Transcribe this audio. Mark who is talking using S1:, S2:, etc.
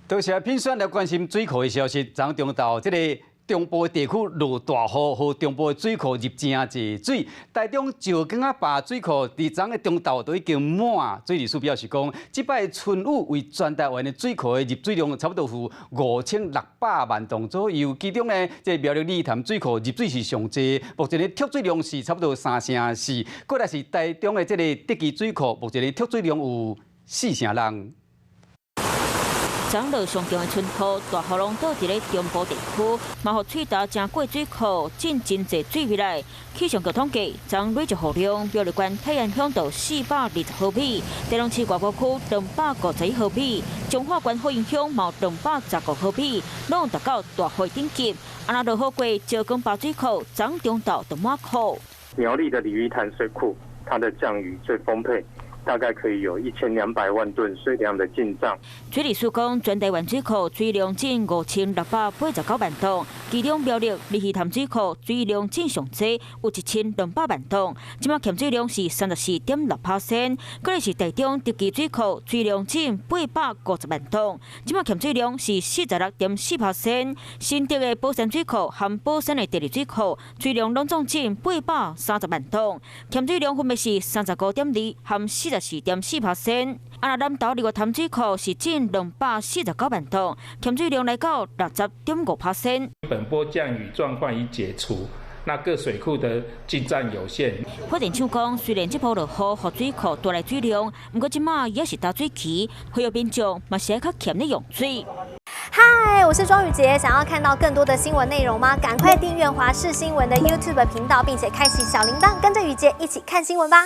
S1: 多谢评选来关心水库的消息。昨中昼，中部地区落大雨，和中部水库入真济水。台中石冈仔坝水库伫昨个中昼都已经满。水利署表示讲，即摆春雨为全台湾的水库的入水量差不多有5600万吨左右。其中呢，苗栗丽潭水库入水是上济，目前的蓄水量是差不多3.4%。过来是台中的德基水库，目前的蓄水量有4%。
S2: 昨落上重的春雨，大雨龙倒伫咧中部地区，嘛互翠达正过水库进真侪水回来。气象局统计，昨累积雨量，苗栗县泰安乡道420毫米，台中市外埔区251毫米，彰化县福音乡毛215毫米，拢达到大雨顶级。啊，那落雨过石冈坝水库，昨中昼就满库。
S3: 苗栗的鲤鱼潭水库，它的降雨最丰沛。大概可以有1200万吨水量的进账。
S2: 水利署讲，全台湾水库水量仅5689万吨，其中苗栗鲤鱼潭水库水量仅上济有1200万吨，即马欠水量是34.6%。过来是台中德基水库水量仅850万吨，即马欠水量是46.4%。新竹的宝山水库和宝山的第二水库水量拢总仅830万吨，欠水量分别是35.2%和44.4%。啊，南投日月潭水库是仅249万吨，欠水量来到60.5%。
S4: 本波降雨状况已解除。那各水库的进账有限。
S2: 发电厂讲，虽然这波落雨，和水库带来水量，不过即马也是大水期，会有民众嘛是较欠的用水。
S5: 嗨，我是庄宇杰，想要看到更多的新闻内容吗？赶快订阅华视新闻的 YouTube 频道，并且开启小铃铛，跟着宇杰一起看新闻吧。